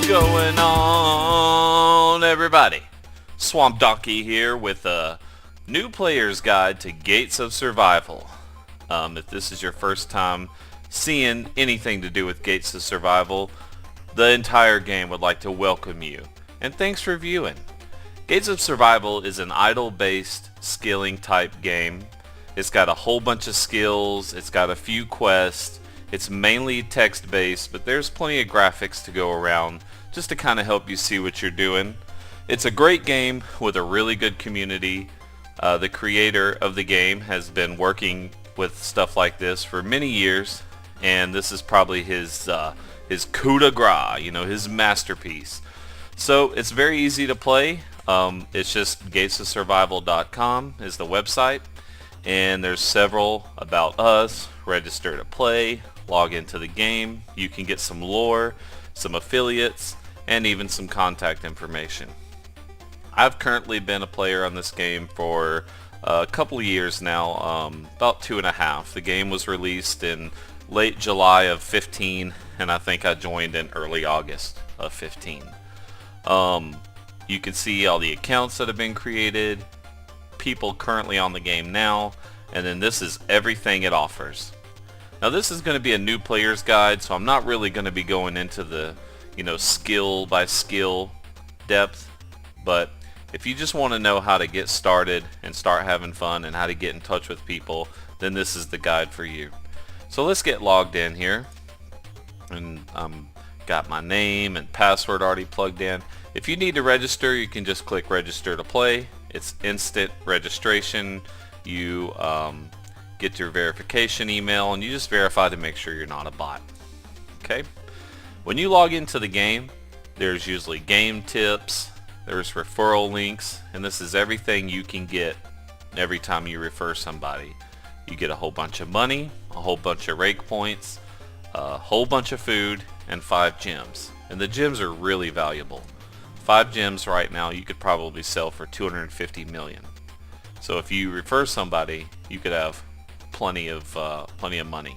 going on, everybody? Swamp Donkey here with a new player's guide to Gates of Survival. If this is your first time seeing anything to do with Gates of Survival, the entire game would like to welcome you. And thanks for viewing. Gates of Survival is an idle-based skilling type game. It's got a whole bunch of skills, it's got a few quests, it's mainly text-based, but there's plenty of graphics to go around just to kind of help you see what you're doing. It's a great game with a really good community. The creator of the game has been working with stuff like this for many years, and this is probably his coup de grace, his masterpiece. So it's very easy to play. It's just gatesofsurvival.com is the website, and there's several about us, register to play, log into the game. You can get some lore, some affiliates, and even some contact information. I've currently been a player on this game for a couple of years now, about 2.5. The game was released in late July of 15, and I think I joined in early August of 15. You can see all the accounts that have been created, people currently on the game now, and then this is everything it offers. Now this is going to be a new player's guide, so I'm not really going to be going into the skill by skill depth, but if you just want to know how to get started and start having fun and how to get in touch with people, then this is the guide for you. So let's get logged in here, and got my name and password already plugged in. If you need to register, you can just click register to play. It's instant registration. You get your verification email and you just verify to make sure you're not a bot. Okay? When you log into the game, there's usually game tips, there's referral links, and this is everything you can get every time you refer somebody. You get a whole bunch of money, a whole bunch of rake points, a whole bunch of food, and 5 gems. And the gems are really valuable. 5 gems right now you could probably sell for 250 million. So if you refer somebody, you could have plenty of money.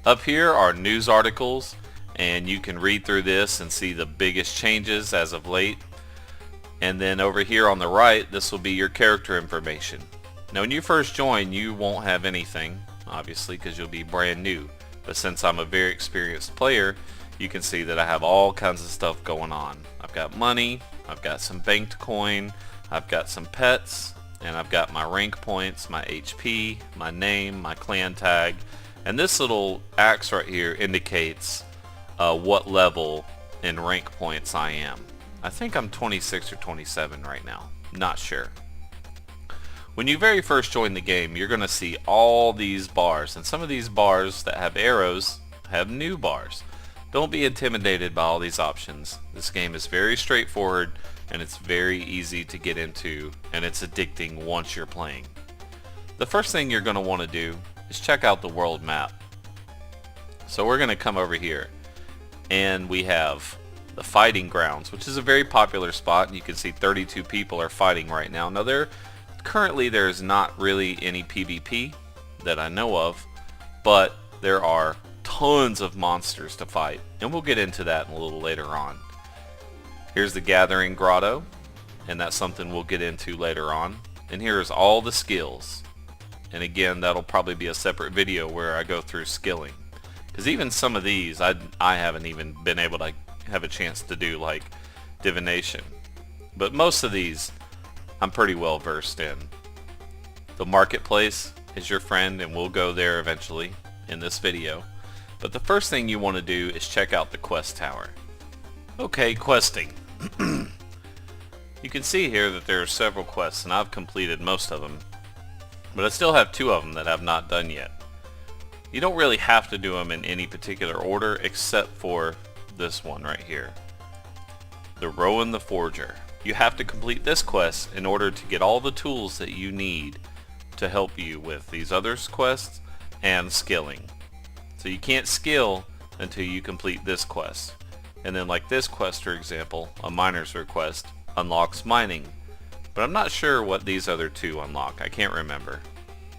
Up here are news articles, and you can read through this and see the biggest changes as of late. And then over here on the right, this will be your character information. Now when you first join, you won't have anything, obviously, because you'll be brand new. But since I'm a very experienced player, you can see that I have all kinds of stuff going on. I've got money, I've got some banked coin, I've got some pets, and I've got my rank points, my HP, my name, my clan tag, and this little axe right here indicates what level in rank points I am. I think I'm 26 or 27 right now, not sure. When you very first join the game, you're going to see all these bars, and some of these bars that have arrows have new bars. Don't be intimidated by all these options. This game is very straightforward, and it's very easy to get into, and it's addicting once you're playing. The first thing you're going to want to do is check out the world map. So we're going to come over here, and we have the fighting grounds, which is a very popular spot, and you can see 32 people are fighting right now. Now currently there's not really any PvP that I know of, but there are tons of monsters to fight, and we'll get into that a little later on. Here's the Gathering Grotto, and that's something we'll get into later on. And here's all the skills, and again that'll probably be a separate video where I go through skilling, because even some of these I haven't even been able to have a chance to do, like divination, but most of these I'm pretty well versed in. The marketplace is your friend, and we'll go there eventually in this video. But the first thing you want to do is check out the quest tower. Okay, questing. You can see here that there are several quests, and I've completed most of them, but I still have 2 of them that I've not done yet. You don't really have to do them in any particular order except for this one right here, the Rowan the Forger. You have to complete this quest in order to get all the tools that you need to help you with these other quests and skilling. So you can't skill until you complete this quest. And then like this quest, for example, a miner's request, unlocks mining. But I'm not sure what these other 2 unlock. I can't remember.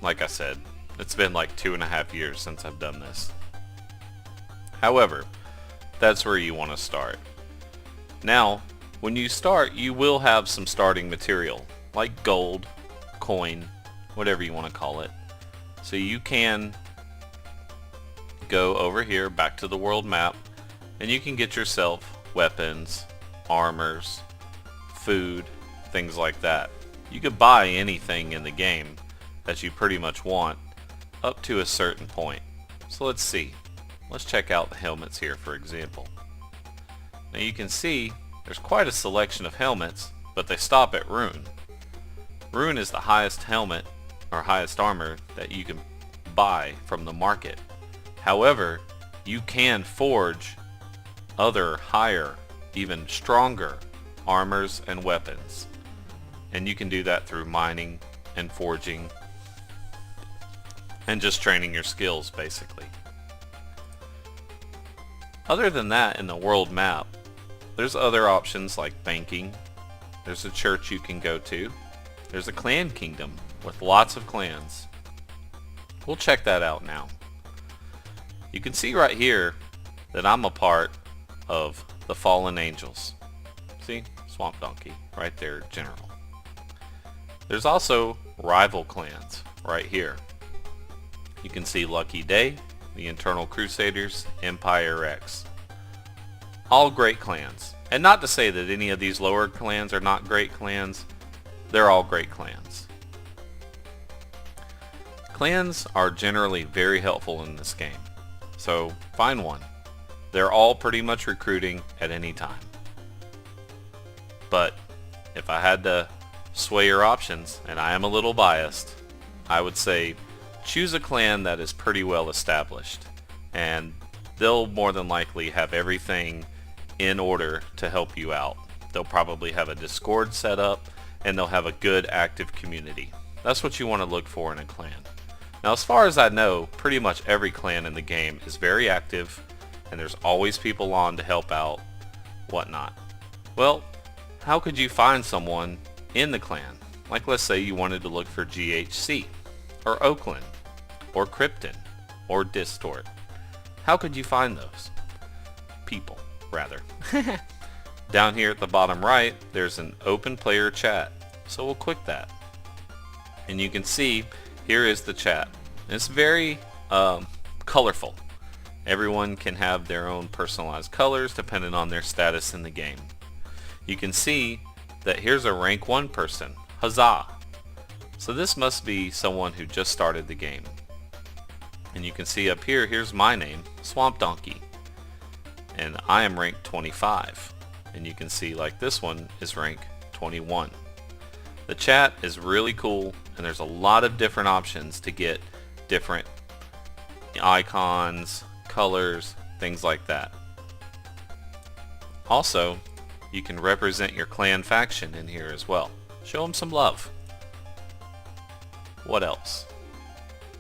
Like I said, it's been like 2.5 years since I've done this. However, that's where you want to start. Now, when you start, you will have some starting material, like gold, coin, whatever you want to call it. So you can go over here back to the world map and you can get yourself weapons, armors, food, things like that. You could buy anything in the game that you pretty much want up to a certain point. So let's see. Let's check out the helmets here, for example. Now you can see there's quite a selection of helmets, but they stop at Rune. Rune is the highest helmet or highest armor that you can buy from the market. However, you can forge other higher, even stronger armors and weapons. And you can do that through mining and forging and just training your skills, basically. Other than that, in the world map, there's other options like banking. There's a church you can go to. There's a clan kingdom with lots of clans. We'll check that out now. You can see right here that I'm a part of the Fallen Angels. See? Swamp Donkey right there, General. There's also rival clans right here. You can see Lucky Day, the Eternal Crusaders, Empire X. All great clans. And not to say that any of these lower clans are not great clans. They're all great clans. Clans are generally very helpful in this game. So find one. They're all pretty much recruiting at any time. But if I had to sway your options, and I am a little biased, I would say choose a clan that is pretty well established, and they'll more than likely have everything in order to help you out. They'll probably have a Discord set up, and they'll have a good active community. That's what you want to look for in a clan. Now, as far as I know, pretty much every clan in the game is very active, and there's always people on to help out, whatnot. Well, how could you find someone in the clan? Like, let's say you wanted to look for GHC, or Oakland, or Krypton, or Distort. How could you find those people, rather? Down here at the bottom right, there's an open player chat. So we'll click that. And you can see, here is the chat. It's very colorful. Everyone can have their own personalized colors depending on their status in the game. You can see that here's a rank 1 person, Huzzah! So this must be someone who just started the game. And you can see up here, here's my name, Swamp Donkey. And I am ranked 25. And you can see like this one is rank 21. The chat is really cool, and there's a lot of different options to get different icons, colors, things like that. Also, you can represent your clan faction in here as well. Show them some love. What else?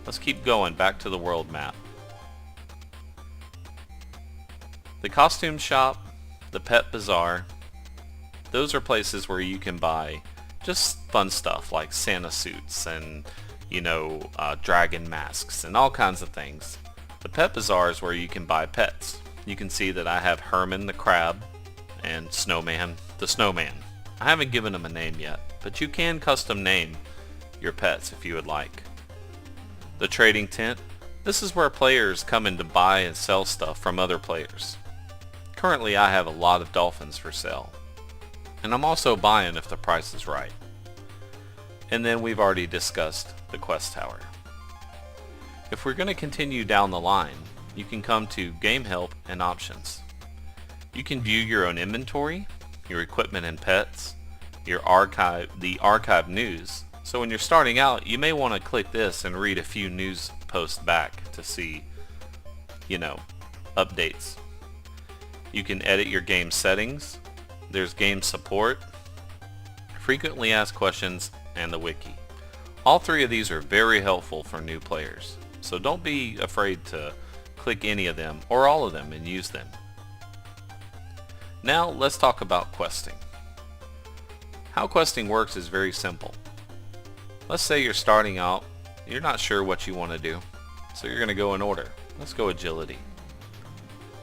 Let's keep going back to the world map. The costume shop, the pet bazaar, those are places where you can buy just fun stuff like Santa suits and, you know, dragon masks and all kinds of things. The pet bazaar is where you can buy pets. You can see that I have Herman the crab and Snowman the snowman. I haven't given him a name yet, but you can custom name your pets if you would like. The trading tent. This is where players come in to buy and sell stuff from other players. Currently I have a lot of dolphins for sale. And I'm also buying if the price is right. And then we've already discussed the quest tower. If we're going to continue down the line, you can come to Game Help and Options. You can view your own inventory, your equipment and pets, your archive, the archive news. So when you're starting out, you may want to click this and read a few news posts back to see, you know, updates. You can edit your game settings. There's game support, frequently asked questions, and the wiki. All three of these are very helpful for new players, so don't be afraid to click any of them or all of them and use them. Now let's talk about questing. How questing works is very simple. Let's say you're starting out, you're not sure what you want to do, so you're going to go in order. Let's go agility.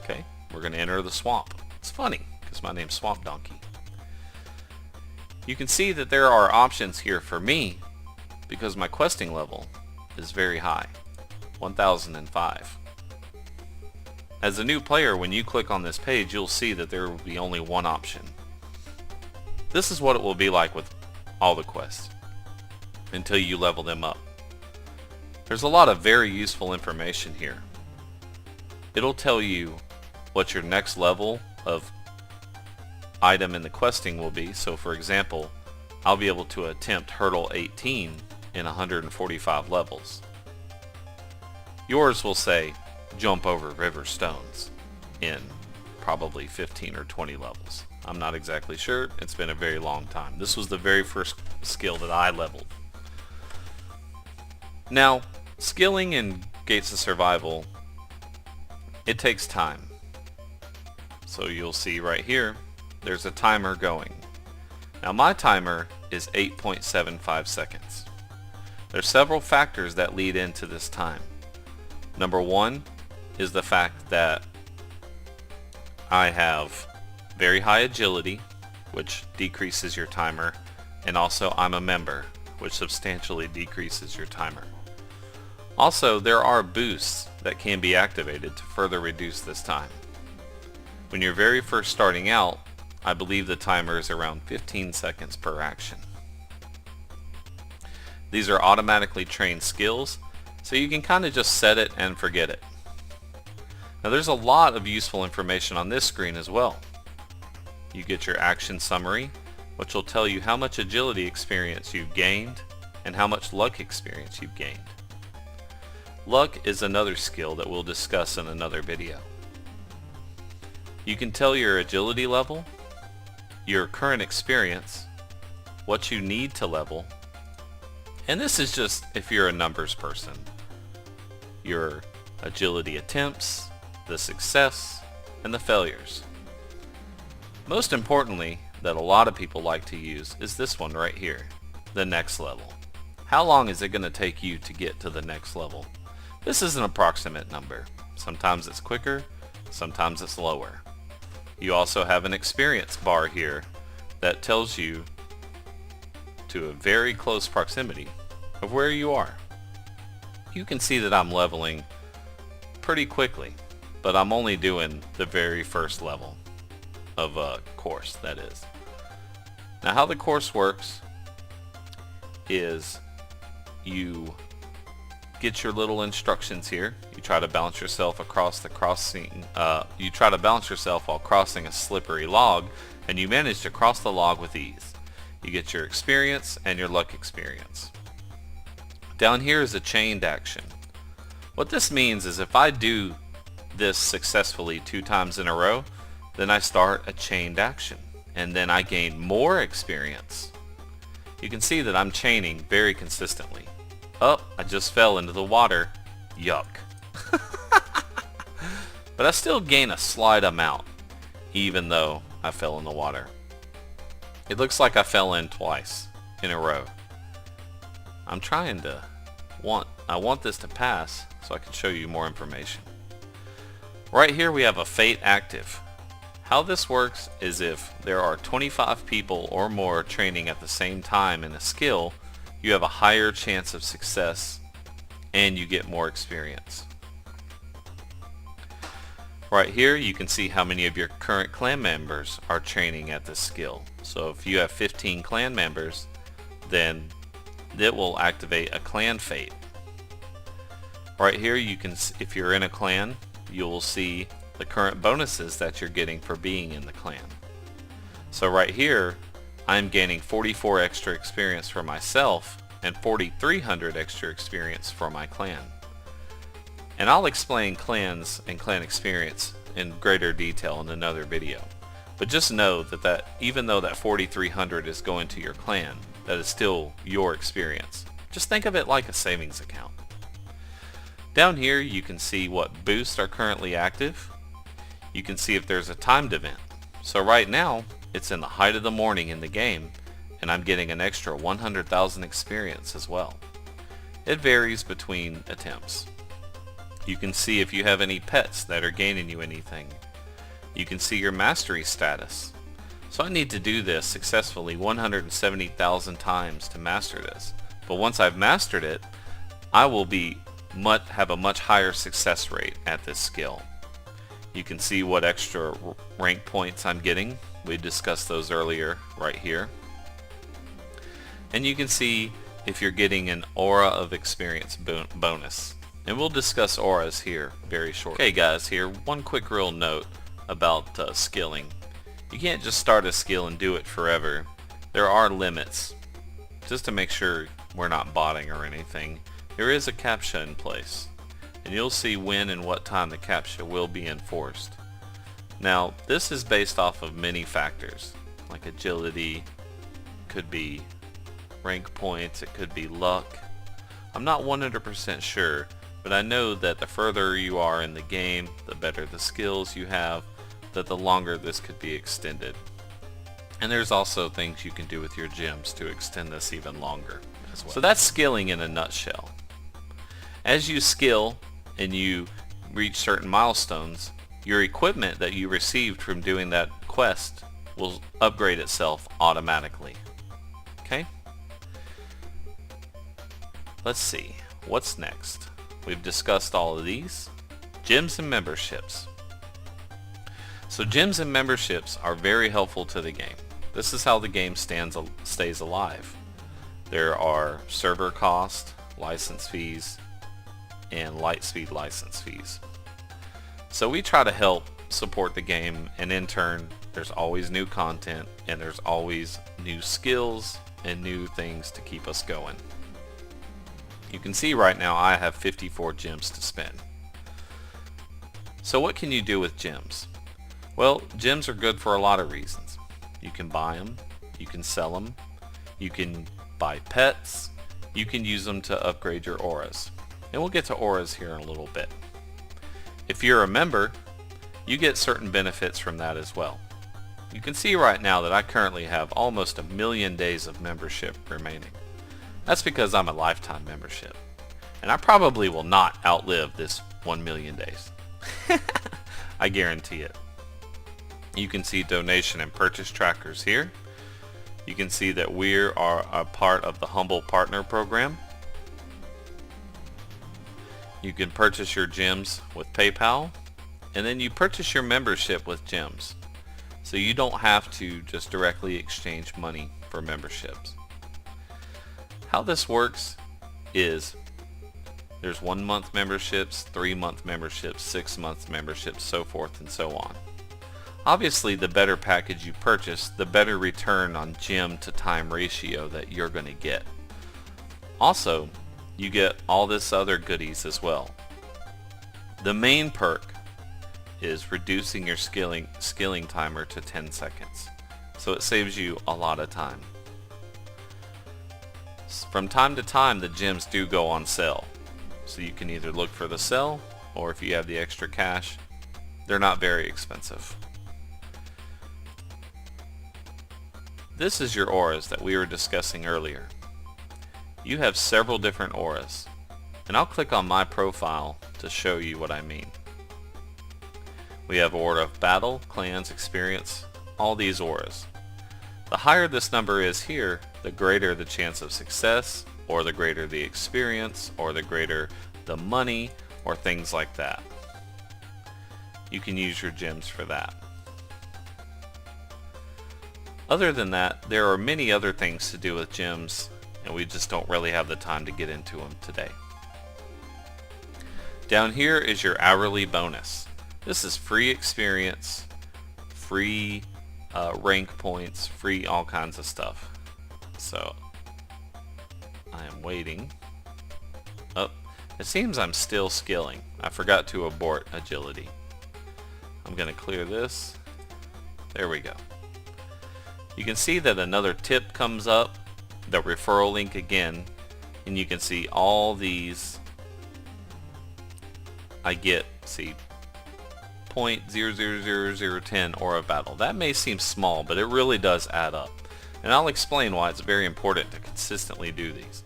Okay, We're going to enter the swamp. It's funny because my name's Swamp Donkey. You can see that there are options here for me because my questing level is very high, 1005. As a new player, when you click on this page, you'll see that there will be only one option. This is what it will be like with all the quests until you level them up. There's a lot of very useful information here. It'll tell you what your next level of item in the questing will be. So for example, I'll be able to attempt Hurdle 18 in 145 levels. Yours will say jump over river stones in probably 15 or 20 levels. I'm not exactly sure. It's been a very long time. This was the very first skill that I leveled. Now, skilling in Gates of Survival, it takes time. So you'll see right here, there's a timer going. Now my timer is 8.75 seconds. There's several factors that lead into this time. Number one is the fact that I have very high agility, which decreases your timer, and also I'm a member, which substantially decreases your timer. Also, there are boosts that can be activated to further reduce this time. When you're very first starting out, I believe the timer is around 15 seconds per action. These are automatically trained skills, so you can kind of just set it and forget it. Now there's a lot of useful information on this screen as well. You get your action summary, which will tell you how much agility experience you've gained and how much luck experience you've gained. Luck is another skill that we'll discuss in another video. You can tell your agility level, your current experience, what you need to level, and this is just if you're a numbers person. Your agility attempts, the success, and the failures. Most importantly, that a lot of people like to use is this one right here, the next level. How long is it going to take you to get to the next level? This is an approximate number. Sometimes it's quicker, sometimes it's lower. You also have an experience bar here that tells you to a very close proximity of where you are. You can see that I'm leveling pretty quickly, but I'm only doing the very first level of a course, that is. Now how the course works is you get your little instructions here. You try to balance yourself across the crossing. You try to balance yourself while crossing a slippery log, and you manage to cross the log with ease. You get your experience and your luck experience. Down here is a chained action. What this means is if I do this successfully 2 times in a row, then I start a chained action, and then I gain more experience. You can see that I'm chaining very consistently. Oh, I just fell into the water. Yuck. But I still gain a slight amount, even though I fell in the water. It looks like I fell in twice in a row. I'm trying to I want this to pass so I can show you more information. Right here we have a fate active. How this works is if there are 25 people or more training at the same time in a skill, you have a higher chance of success and you get more experience. Right here you can see how many of your current clan members are training at this skill. So if you have 15 clan members, then it will activate a clan fate. Right here you can, if you're in a clan, you will see the current bonuses that you're getting for being in the clan. So right here I'm gaining 44 extra experience for myself and 4,300 extra experience for my clan. And I'll explain clans and clan experience in greater detail in another video. But just know that even though that 4,300 is going to your clan, that is still your experience. Just think of it like a savings account. Down here you can see what boosts are currently active. You can see if there's a timed event. So right now it's in the height of the morning in the game and I'm getting an extra 100,000 experience as well. It varies between attempts. You can see if you have any pets that are gaining you anything. you can see your mastery status. So I need to do this successfully 170,000 times to master this. But once I've mastered it, I will have a much higher success rate at this skill. You can see what extra rank points I'm getting. We discussed those earlier right here. And you can see if you're getting an aura of experience bonus. And we'll discuss auras here very shortly. Okay guys, here one quick real note about skilling. You can't just start a skill and do it forever. There are limits. Just to make sure we're not botting or anything, there is a CAPTCHA in place. And you'll see when and what time the CAPTCHA will be enforced. Now, this is based off of many factors, like agility, could be rank points, it could be luck. I'm not 100% sure, but I know that the further you are in the game, the better the skills you have, that the longer this could be extended. And there's also things you can do with your gems to extend this even longer as well. So that's skilling in a nutshell. As you skill and you reach certain milestones, your equipment that you received from doing that quest will upgrade itself automatically. Okay? Let's see. What's next? We've discussed all of these. Gems and memberships. So gems and memberships are very helpful to the game. This is how the game stays alive. There are server cost, license fees, and Lightspeed license fees. So we try to help support the game, and in turn there's always new content and there's always new skills and new things to keep us going. You can see right now I have 54 gems to spend. So what can you do with gems? Well, gems are good for a lot of reasons. You can buy them, you can sell them, you can buy pets, you can use them to upgrade your auras. And we'll get to auras here in a little bit. If you're a member, you get certain benefits from that as well. You can see right now that I currently have almost 1 million days of membership remaining. That's because I'm a lifetime membership. And I probably will not outlive this 1 million days. I guarantee it. You can see donation and purchase trackers here. You can see that we are a part of the Humble Partner Program. You can purchase your gems with PayPal, and then you purchase your membership with gems. So you don't have to just directly exchange money for memberships. How this works is there's 1 month memberships, 3 month memberships, 6 month memberships, so forth and so on. Obviously, the better package you purchase, the better return on gem to time ratio that you're going to get. Also, you get all this other goodies as well. The main perk is reducing your skilling timer to 10 seconds. So it saves you a lot of time. From time to time, the gems do go on sale. So you can either look for the sale, or if you have the extra cash, they're not very expensive. This is your auras that we were discussing earlier. You have several different auras, and I'll click on my profile to show you what I mean. We have Aura of Battle, Clans, Experience, all these auras. The higher this number is here, the greater the chance of success, or the greater the experience, or the greater the money, or things like that. You can use your gems for that. Other than that, there are many other things to do with gems, and we just don't really have the time to get into them today. Down here is your hourly bonus. This is free experience, free rank points, free all kinds of stuff. So I am waiting. Oh, it seems I'm still skilling. I forgot to abort agility. I'm going to clear this. There we go. You can see that another tip comes up, the referral link again, and you can see all these. I get, see, 0.000010 Aura Battle. That may seem small, but it really does add up. And I'll explain why it's very important to consistently do these.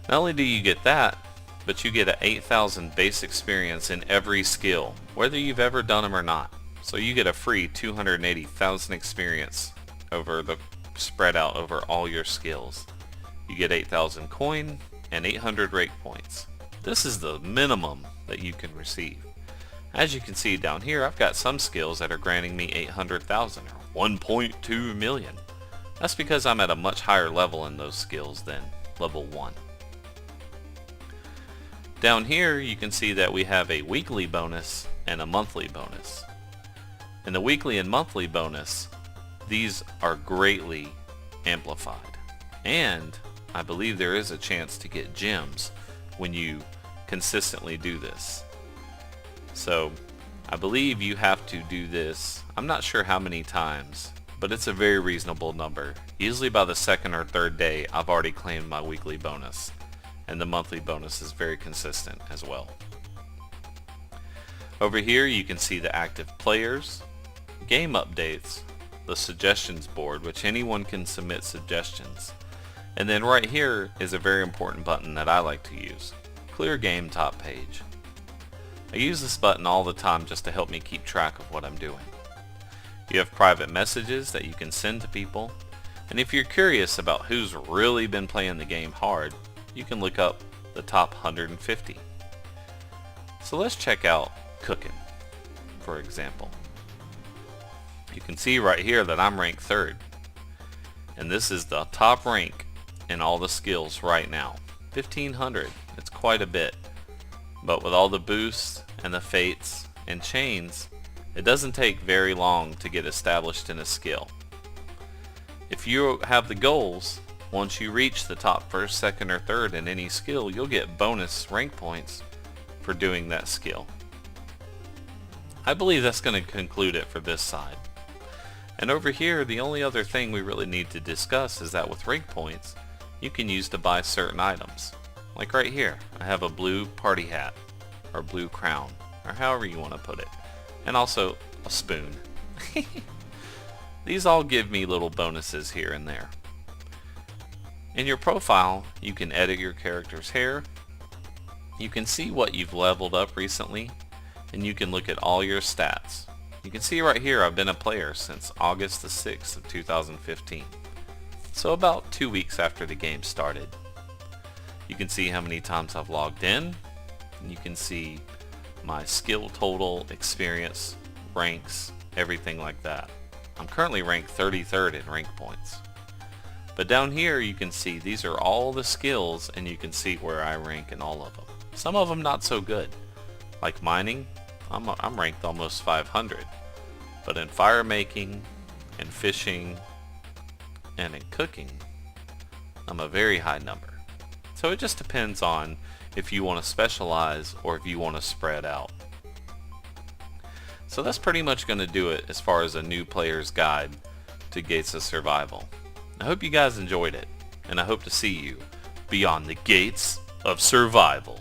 Not only do you get that, but you get an 8,000 base experience in every skill, whether you've ever done them or not. So you get a free 280,000 experience spread out over all your skills. You get 8,000 coin and 800 rake points. This is the minimum that you can receive. As you can see down here, I've got some skills that are granting me 800,000 or 1.2 million. That's because I'm at a much higher level in those skills than level 1. Down here you can see that we have a weekly bonus and a monthly bonus. In the weekly and monthly bonus, these are greatly amplified. And I believe there is a chance to get gems when you consistently do this. So I believe you have to do this, I'm not sure how many times, but it's a very reasonable number. Usually by the second or third day I've already claimed my weekly bonus, and the monthly bonus is very consistent as well. Over here you can see the active players, game updates, the suggestions board, which anyone can submit suggestions, and then right here is a very important button that I like to use, clear game top page. I use this button all the time just to help me keep track of what I'm doing. You have private messages that you can send to people, and if you're curious about who's really been playing the game hard, you can look up the top 150. So let's check out cooking, for example. You can see right here that I'm ranked 3rd, and this is the top rank in all the skills right now. 1500, it's quite a bit, but with all the boosts and the fates and chains, it doesn't take very long to get established in a skill. If you have the goals, once you reach the top 1st, 2nd, or 3rd in any skill, you'll get bonus rank points for doing that skill. I believe that's going to conclude it for this side. And over here, the only other thing we really need to discuss is that with rank points, you can use to buy certain items. Like right here, I have a blue party hat, or blue crown, or however you want to put it, and also a spoon. These all give me little bonuses here and there. In your profile, you can edit your character's hair, you can see what you've leveled up recently, and you can look at all your stats. You can see right here I've been a player since August the 6th of 2015. So about 2 weeks after the game started. You can see how many times I've logged in, and you can see my skill total, experience, ranks, everything like that. I'm currently ranked 33rd in rank points. But down here you can see these are all the skills, and you can see where I rank in all of them. Some of them not so good. Like mining, I'm ranked almost 500. But in fire making, and fishing, and in cooking, I'm a very high number. So it just depends on if you want to specialize or if you want to spread out. So that's pretty much going to do it as far as a new player's guide to Gates of Survival. I hope you guys enjoyed it, and I hope to see you beyond the Gates of Survival.